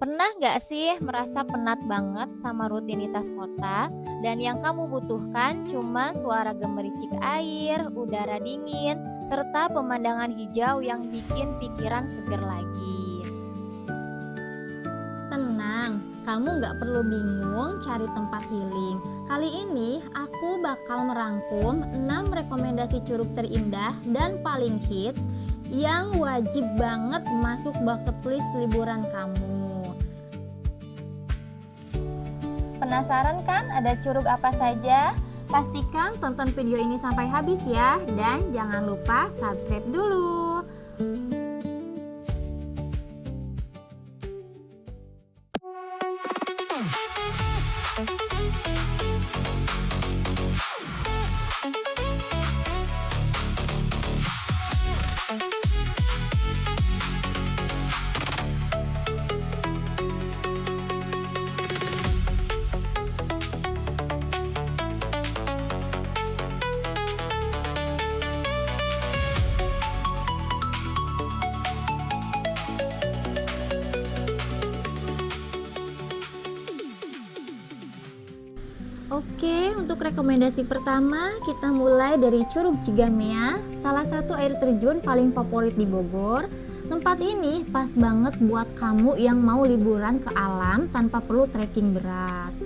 Pernah nggak sih merasa penat banget sama rutinitas kota dan yang kamu butuhkan cuma suara gemericik air, udara dingin, serta pemandangan hijau yang bikin pikiran seger lagi? Tenang, kamu nggak perlu bingung cari tempat healing. Kali ini aku bakal merangkum 6 rekomendasi curug terindah dan paling hits yang wajib banget masuk bucket list liburan kamu. Penasaran kan ada curug apa saja? Pastikan tonton video ini sampai habis ya, dan jangan lupa subscribe dulu. Oke, untuk rekomendasi pertama kita mulai dari Curug Cigamea, salah satu air terjun paling favorit di Bogor. Tempat ini pas banget buat kamu yang mau liburan ke alam tanpa perlu trekking berat.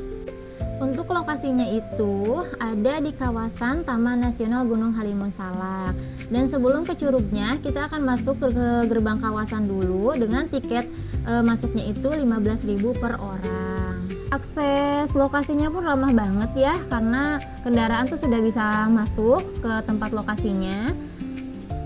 Untuk lokasinya itu ada di kawasan Taman Nasional Gunung Halimun Salak. Dan sebelum ke curugnya, kita akan masuk ke gerbang kawasan dulu dengan tiket masuknya itu 15.000 per orang. Akses lokasinya pun ramah banget ya, karena kendaraan tuh sudah bisa masuk ke tempat lokasinya.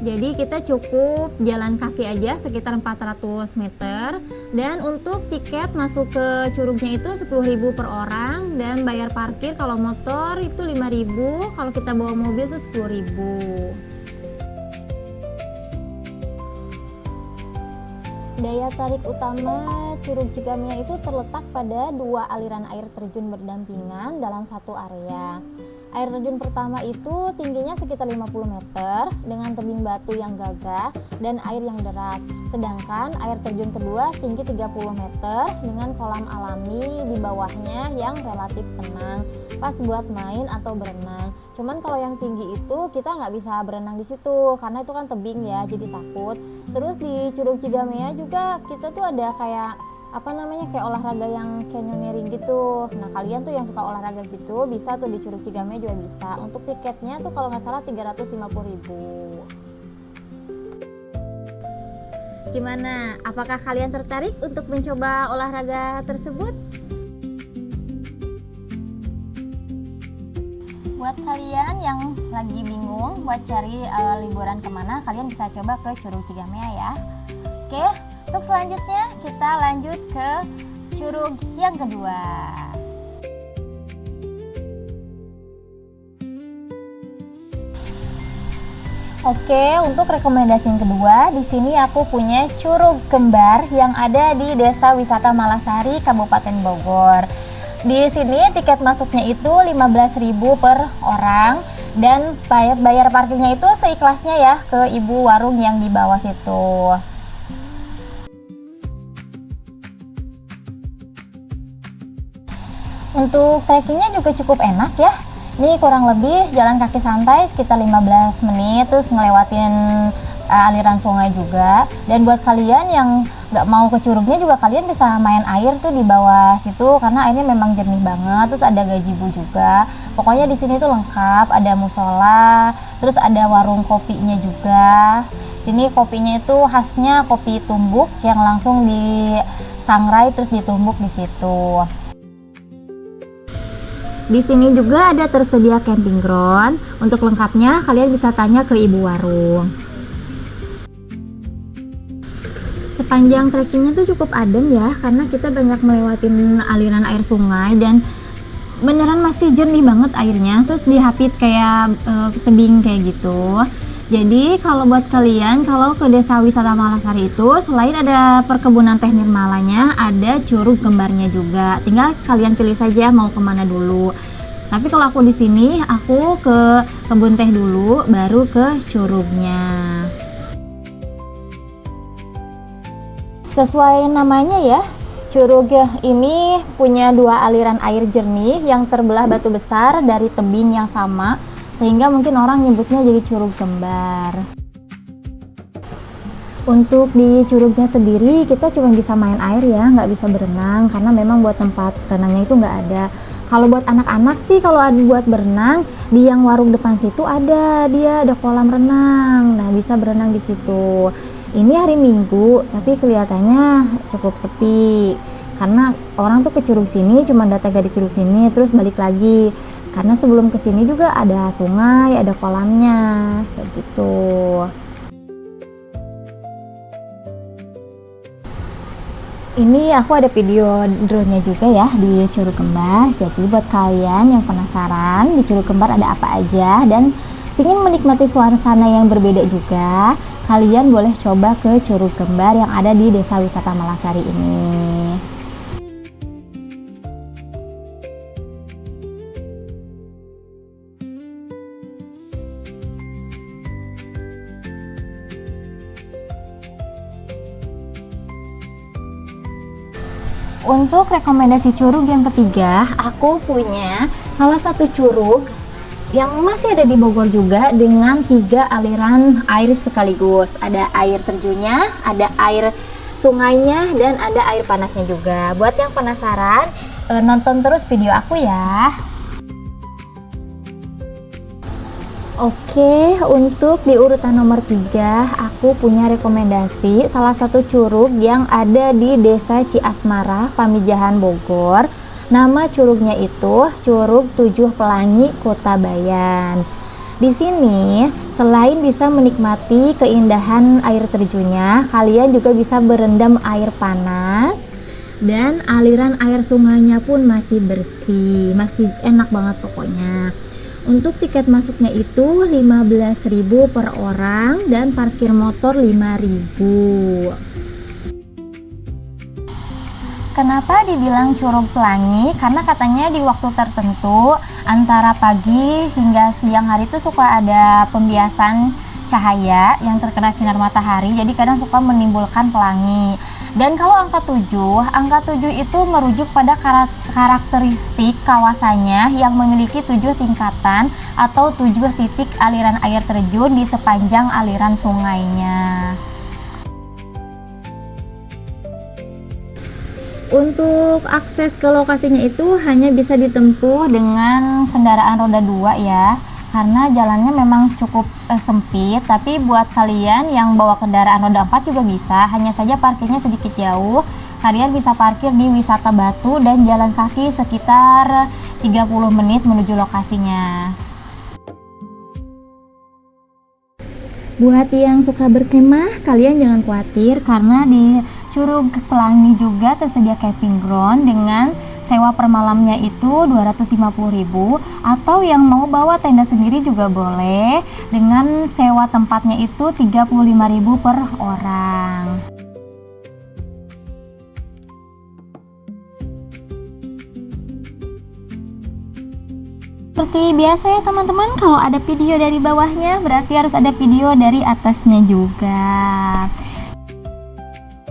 Jadi kita cukup jalan kaki aja sekitar 400 meter. Dan untuk tiket masuk ke curugnya itu 10.000 per orang, dan bayar parkir kalau motor itu 5.000, kalau kita bawa mobil itu 10.000. Daya tarik utama Curug Cigamea itu terletak pada dua aliran air terjun berdampingan dalam satu area. Air terjun pertama itu tingginya sekitar 50 meter dengan tebing batu yang gagah dan air yang deras. Sedangkan air terjun kedua tinggi 30 meter dengan kolam alami di bawahnya yang relatif tenang, pas buat main atau berenang. Cuman kalau yang tinggi itu kita nggak bisa berenang di situ karena itu kan tebing ya, jadi takut. Terus di Curug Cigamea juga kita tuh ada kayak kayak olahraga yang canyoneering gitu. Nah, kalian tuh yang suka olahraga gitu bisa tuh di Curug Cigamea juga bisa. Untuk tiketnya tuh kalau nggak salah 350.000. Gimana? Apakah kalian tertarik untuk mencoba olahraga tersebut? Buat kalian yang lagi bingung buat cari liburan kemana, kalian bisa coba ke Curug Cigamea ya. Oke, untuk selanjutnya kita lanjut ke curug yang kedua. Oke, untuk rekomendasi yang kedua, di sini aku punya Curug Kembar yang ada di Desa Wisata Malasari, Kabupaten Bogor. Di sini tiket masuknya itu 15.000 per orang, dan bayar parkirnya itu seikhlasnya ya ke ibu warung yang di bawah situ. Untuk trekkingnya juga cukup enak ya. Ini kurang lebih jalan kaki santai sekitar 15 menit, terus ngelewatin aliran sungai juga. Dan buat kalian yang nggak mau ke curugnya juga, kalian bisa main air tuh di bawah situ karena airnya memang jernih banget. Terus ada gazebo juga. Pokoknya di sini tuh lengkap, ada musola, terus ada warung kopinya juga. Sini kopinya itu khasnya kopi tumbuk yang langsung disangrai terus ditumbuk di situ. Di sini juga ada tersedia camping ground. Untuk lengkapnya kalian bisa tanya ke ibu warung. Sepanjang trekkingnya tuh cukup adem ya, karena kita banyak melewatin aliran air sungai dan beneran masih jernih banget airnya. Terus dihapit kayak tebing kayak gitu. Jadi kalau buat kalian kalau ke Desa Wisata Malasari itu selain ada perkebunan teh nirmalanya, ada Curug Kembarnya juga. Tinggal kalian pilih saja mau kemana dulu. Tapi kalau aku di sini aku ke kebun teh dulu, baru ke curugnya. Sesuai namanya ya, Curug ini punya dua aliran air jernih yang terbelah batu besar dari tebing yang sama, sehingga mungkin orang nyebutnya jadi Curug Kembar. Untuk di curugnya sendiri kita cuma bisa main air ya, nggak bisa berenang karena memang buat tempat renangnya itu nggak ada. Kalau buat anak-anak sih, kalau ada buat berenang di yang warung depan situ dia ada kolam renang, nah bisa berenang di situ. Ini hari Minggu, tapi kelihatannya cukup sepi karena orang tuh ke curug sini cuma datang dari curug sini terus balik lagi, karena sebelum ke sini juga ada sungai, ada kolamnya kayak gitu. Ini aku ada video drone-nya juga ya di Curug Kembar. Jadi buat kalian yang penasaran di Curug Kembar ada apa aja dan ingin menikmati suasana yang berbeda juga, kalian boleh coba ke Curug Kembar yang ada di Desa Wisata Malasari ini. Untuk rekomendasi curug yang ketiga, aku punya salah satu curug yang masih ada di Bogor juga dengan 3 aliran air sekaligus. Ada air terjunnya, ada air sungainya, dan ada air panasnya juga. Buat yang penasaran, nonton terus video aku ya. Oke, untuk di urutan nomor 3, aku punya rekomendasi salah satu curug yang ada di Desa Ciasmara, Pamijahan, Bogor. Nama curugnya itu Curug 7 Pelangi Kota Bayan. Di sini, selain bisa menikmati keindahan air terjunnya, kalian juga bisa berendam air panas dan aliran air sungainya pun masih bersih, masih enak banget pokoknya. Untuk tiket masuknya itu 15.000 per orang dan parkir motor 5.000. Kenapa dibilang Curug Pelangi? Karena katanya di waktu tertentu antara pagi hingga siang hari itu suka ada pembiasan cahaya yang terkena sinar matahari, jadi kadang suka menimbulkan pelangi. Dan kalau angka 7 itu merujuk pada karakteristik kawasannya yang memiliki 7 tingkatan atau 7 titik aliran air terjun di sepanjang aliran sungainya. Untuk akses ke lokasinya itu hanya bisa ditempuh dengan kendaraan roda 2 ya, karena jalannya memang cukup sempit. Tapi buat kalian yang bawa kendaraan roda 4 juga bisa, hanya saja parkirnya sedikit jauh. Kalian bisa parkir di Wisata Batu dan jalan kaki sekitar 30 menit menuju lokasinya. Buat yang suka berkemah, kalian jangan khawatir karena di Curug Pelangi juga tersedia camping ground dengan sewa per malamnya itu 250.000, atau yang mau bawa tenda sendiri juga boleh dengan sewa tempatnya itu 35.000 per orang. Seperti biasa ya teman-teman, kalau ada video dari bawahnya berarti harus ada video dari atasnya juga.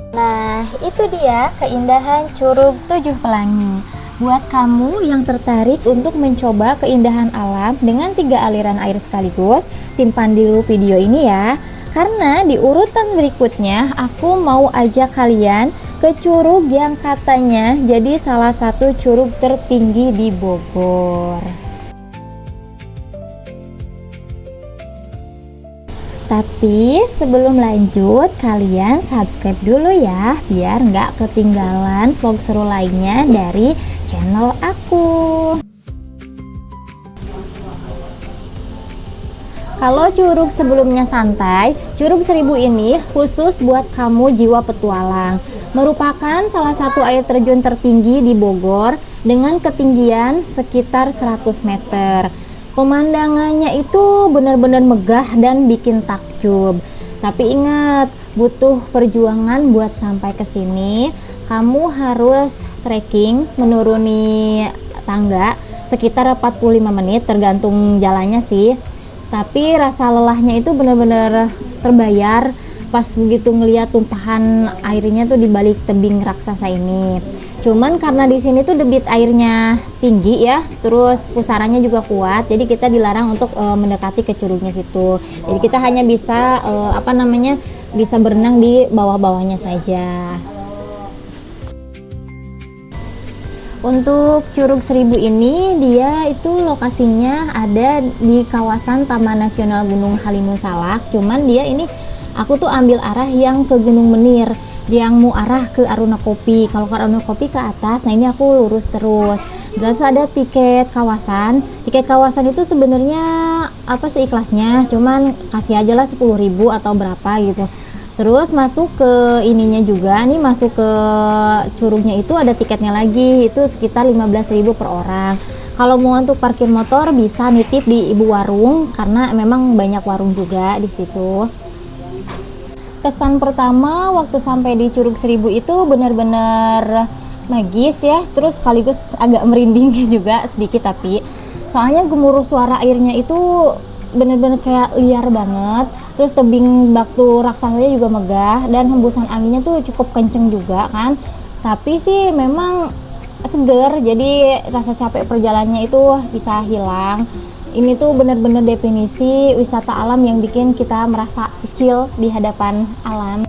Nah, itu dia keindahan Curug 7 Pelangi. Buat kamu yang tertarik untuk mencoba keindahan alam dengan 3 aliran air sekaligus, simpan dulu video ini ya. Karena di urutan berikutnya aku mau ajak kalian ke curug yang katanya jadi salah satu curug tertinggi di Bogor. Tapi sebelum lanjut, kalian subscribe dulu ya, biar nggak ketinggalan vlog seru lainnya dari channel aku. Kalau curug sebelumnya santai, Curug 1000 ini khusus buat kamu jiwa petualang. Merupakan salah satu air terjun tertinggi di Bogor dengan ketinggian sekitar 100 meter. Pemandangannya itu benar-benar megah dan bikin takjub. Tapi ingat, butuh perjuangan buat sampai ke sini. Kamu harus trekking, menuruni tangga sekitar 45 menit tergantung jalannya sih. Tapi rasa lelahnya itu benar-benar terbayar pas begitu ngeliat tumpahan airnya tuh di balik tebing raksasa ini. Cuman karena di sini tuh debit airnya tinggi ya, terus pusarannya juga kuat, jadi kita dilarang untuk mendekati ke curugnya situ. Jadi kita hanya bisa bisa berenang di bawah-bawahnya saja. Untuk Curug Seribu ini dia itu lokasinya ada di kawasan Taman Nasional Gunung Halimun Salak. Cuman dia ini aku tuh ambil arah yang ke Gunung Menir, yang mau arah ke Aruna Kopi. Kalau ke Aruna Kopi ke atas, nah ini aku lurus terus. Terus ada tiket kawasan. Tiket kawasan itu sebenarnya seikhlasnya, cuman kasih aja lah 10.000 atau berapa gitu. Terus masuk ke ininya juga, nih masuk ke curugnya itu ada tiketnya lagi, itu sekitar 15.000 per orang. Kalau mau untuk parkir motor bisa nitip di ibu warung, karena memang banyak warung juga di situ. Kesan pertama waktu sampai di Curug Seribu itu benar-benar magis ya, terus sekaligus agak merinding juga sedikit, tapi soalnya gemuruh suara airnya itu benar-benar kayak liar banget. Terus tebing batu raksasanya juga megah dan hembusan anginnya tuh cukup kenceng juga kan. Tapi sih memang seger, jadi rasa capek perjalanannya itu bisa hilang. Ini tuh benar-benar definisi wisata alam yang bikin kita merasa kecil di hadapan alam.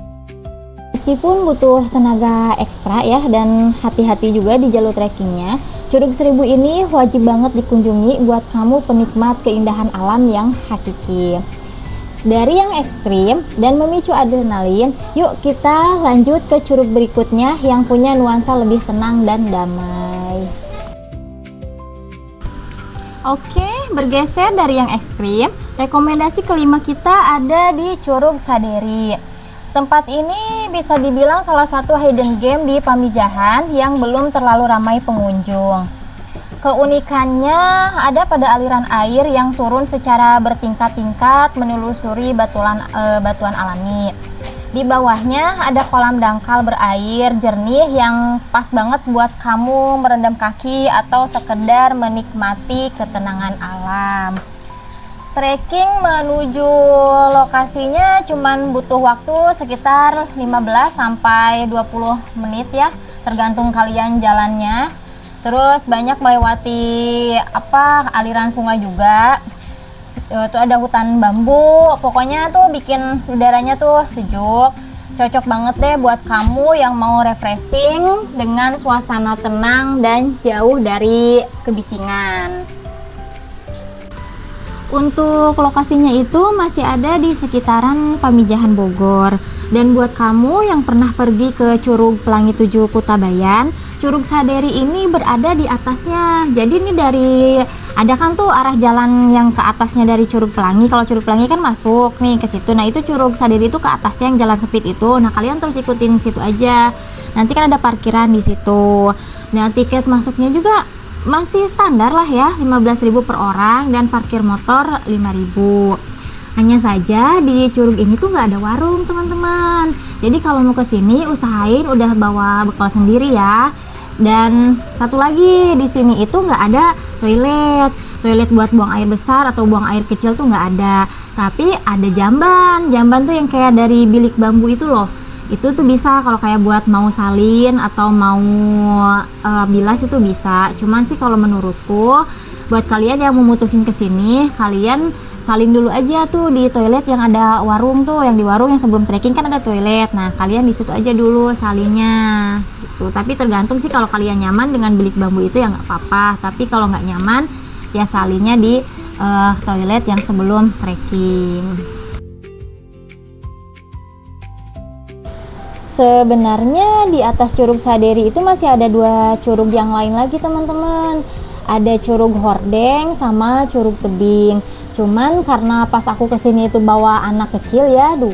Meskipun butuh tenaga ekstra ya dan hati-hati juga di jalur trekkingnya, Curug Seribu ini wajib banget dikunjungi buat kamu penikmat keindahan alam yang hakiki. Dari yang ekstrim dan memicu adrenalin, yuk kita lanjut ke curug berikutnya yang punya nuansa lebih tenang dan damai. Oke, bergeser dari yang ekstrim, rekomendasi kelima kita ada di Curug Saderi. Tempat ini bisa dibilang salah satu hidden gem di Pamijahan yang belum terlalu ramai pengunjung. Keunikannya ada pada aliran air yang turun secara bertingkat-tingkat menelusuri batuan alami. Di bawahnya ada kolam dangkal berair jernih yang pas banget buat kamu merendam kaki atau sekedar menikmati ketenangan alam. Trekking menuju lokasinya cuman butuh waktu sekitar 15 sampai 20 menit ya, tergantung kalian jalannya. Terus banyak melewati aliran sungai juga. Itu ada hutan bambu. Pokoknya tuh bikin udaranya tuh sejuk. Cocok banget deh buat kamu yang mau refreshing dengan suasana tenang dan jauh dari kebisingan. Untuk lokasinya itu masih ada di sekitaran Pamijahan Bogor. Dan buat kamu yang pernah pergi ke Curug Pelangi 7 Kutabayan, Curug Saderi ini berada di atasnya. Jadi ini ada kan tuh arah jalan yang ke atasnya dari Curug Pelangi. Kalau Curug Pelangi kan masuk nih ke situ. Nah, itu Curug Saderi itu ke atasnya yang jalan sempit itu. Nah, kalian terus ikutin situ aja. Nanti kan ada parkiran di situ. Nah, tiket masuknya juga masih standar lah ya, 15.000 per orang dan parkir motor 5.000. Hanya saja di curug ini tuh nggak ada warung teman-teman. Jadi kalau mau kesini usahain udah bawa bekal sendiri ya. Dan satu lagi di sini itu nggak ada toilet buat buang air besar atau buang air kecil tuh nggak ada. Tapi ada jamban tuh yang kayak dari bilik bambu itu loh. Itu tuh bisa kalau kayak buat mau salin atau mau bilas itu bisa. Cuman sih kalau menurutku buat kalian yang memutusin kesini, kalian salin dulu aja tuh di toilet yang ada warung tuh, yang di warung yang sebelum trekking kan ada toilet. Nah, kalian di situ aja dulu salinnya gitu. Tapi tergantung sih, kalau kalian nyaman dengan bilik bambu itu ya nggak apa-apa. Tapi kalau nggak nyaman ya salinnya di toilet yang sebelum trekking. Sebenarnya di atas Curug Saderi itu masih ada 2 curug yang lain lagi teman-teman. Ada Curug Hordeng sama Curug Tebing. Cuman karena pas aku kesini itu bawa anak kecil ya 2,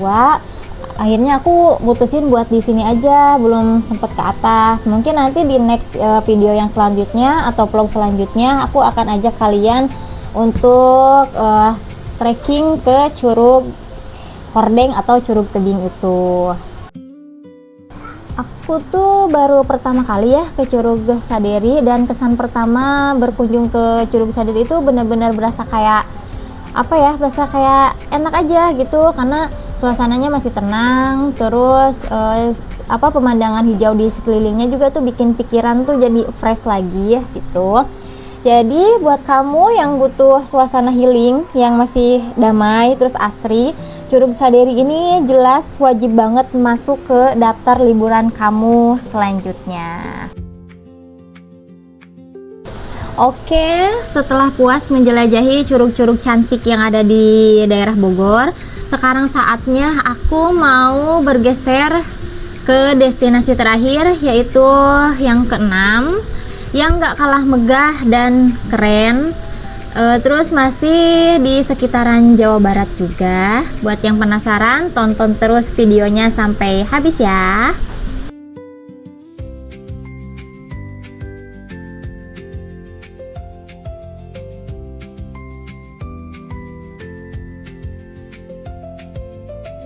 akhirnya aku mutusin buat di sini aja, belum sempet ke atas. Mungkin nanti di next video yang selanjutnya atau vlog selanjutnya aku akan ajak kalian untuk trekking ke Curug Hordeng atau Curug Tebing itu. Aku tuh baru pertama kali ya ke Curug Saderi, dan kesan pertama berkunjung ke Curug Saderi itu benar-benar berasa kayak apa ya, berasa kayak enak aja gitu karena suasananya masih tenang, terus pemandangan hijau di sekelilingnya juga tuh bikin pikiran tuh jadi fresh lagi ya gitu. Jadi buat kamu yang butuh suasana healing yang masih damai terus asri, Curug Saderi ini jelas wajib banget masuk ke daftar liburan kamu selanjutnya. Oke, setelah puas menjelajahi curug-curug cantik yang ada di daerah Bogor, sekarang saatnya aku mau bergeser ke destinasi terakhir, yaitu yang keenam, yang gak kalah megah dan keren, terus masih di sekitaran Jawa Barat juga. Buat yang penasaran, tonton terus videonya sampai habis ya.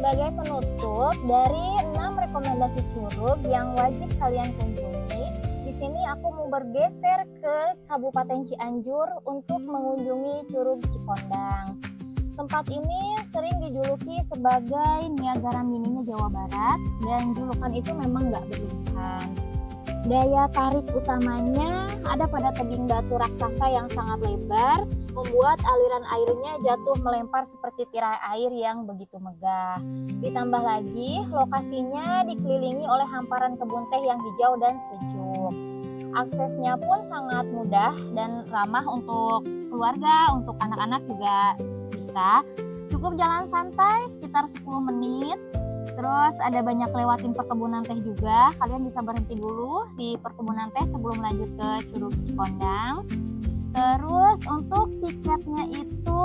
Sebagai penutup dari 6 rekomendasi curug yang wajib kalian kunjungi, di sini aku mau bergeser ke Kabupaten Cianjur untuk mengunjungi Curug Cikondang. Tempat ini sering dijuluki sebagai Niagara mininya Jawa Barat, dan julukan itu memang nggak berlebihan. Daya tarik utamanya ada pada tebing batu raksasa yang sangat lebar, membuat aliran airnya jatuh melempar seperti tirai air yang begitu megah. Ditambah lagi, lokasinya dikelilingi oleh hamparan kebun teh yang hijau dan sejuk. Aksesnya pun sangat mudah dan ramah untuk keluarga, untuk anak-anak juga bisa. Cukup jalan santai sekitar 10 menit. Terus ada banyak lewatin perkebunan teh juga. Kalian bisa berhenti dulu di perkebunan teh sebelum lanjut ke Curug Cikondang. Terus untuk tiketnya itu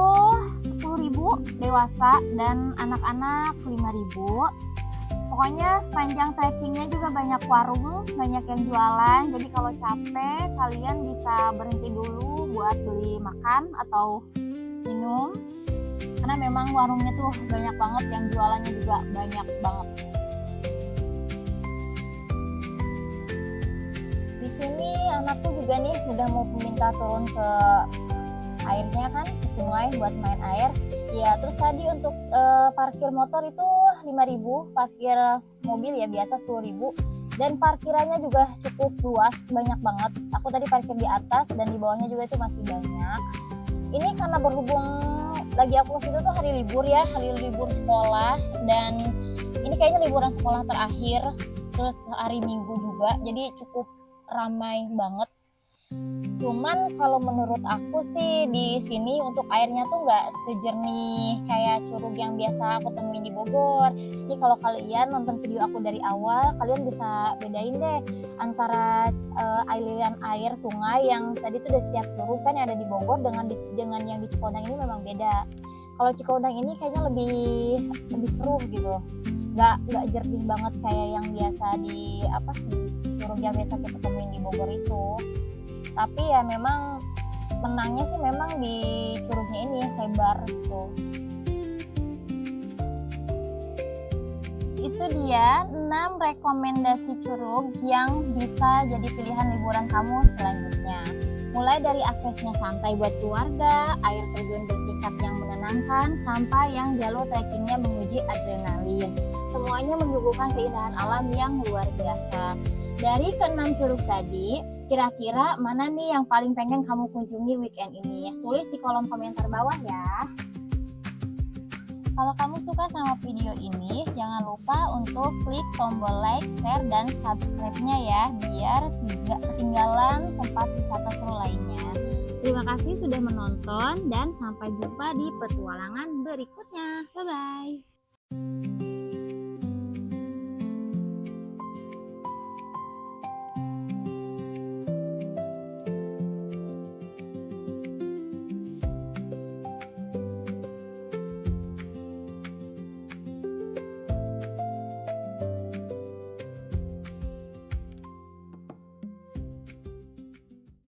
10.000 dewasa dan anak-anak 5.000. Pokoknya sepanjang trekkingnya juga banyak warung, banyak yang jualan. Jadi kalau capek kalian bisa berhenti dulu buat beli makan atau minum. Karena memang warungnya tuh banyak banget, yang jualannya juga banyak banget. Di sini anakku juga nih udah mau minta turun ke airnya kan, ke sungai buat main air. Ya, terus tadi untuk parkir motor itu 5.000, parkir mobil ya biasa 10.000. Dan parkirannya juga cukup luas, banyak banget. Aku tadi parkir di atas dan di bawahnya juga itu masih banyak. Ini karena berhubung lagi aku ke situ tuh hari libur ya, hari libur sekolah, dan ini kayaknya liburan sekolah terakhir, terus hari Minggu juga, jadi cukup ramai banget. Cuman kalau menurut aku sih di sini untuk airnya tuh nggak sejernih kayak curug yang biasa aku temuin di Bogor. Jadi kalau kalian nonton video aku dari awal, kalian bisa bedain deh antara aliran air sungai yang tadi tuh di setiap curug kan yang ada di Bogor dengan yang di Cikondang ini memang beda. Kalau Cikondang ini kayaknya lebih keruh gitu, nggak jernih banget kayak yang biasa di curug yang biasa kita temuin di Bogor itu. Tapi ya memang menangnya sih memang di curugnya ini lebar gitu. Itu dia 6 rekomendasi curug yang bisa jadi pilihan liburan kamu selanjutnya. Mulai dari aksesnya santai buat keluarga, air terjun bertingkat yang menenangkan, sampai yang jalur trekkingnya menguji adrenalin. Semuanya menyuguhkan keindahan alam yang luar biasa. Dari ke-6 curug tadi, kira-kira mana nih yang paling pengen kamu kunjungi weekend ini? Tulis di kolom komentar bawah ya. Kalau kamu suka sama video ini, jangan lupa untuk klik tombol like, share, dan subscribe-nya ya, biar tidak ketinggalan tempat wisata seru lainnya. Terima kasih sudah menonton dan sampai jumpa di petualangan berikutnya. Bye-bye.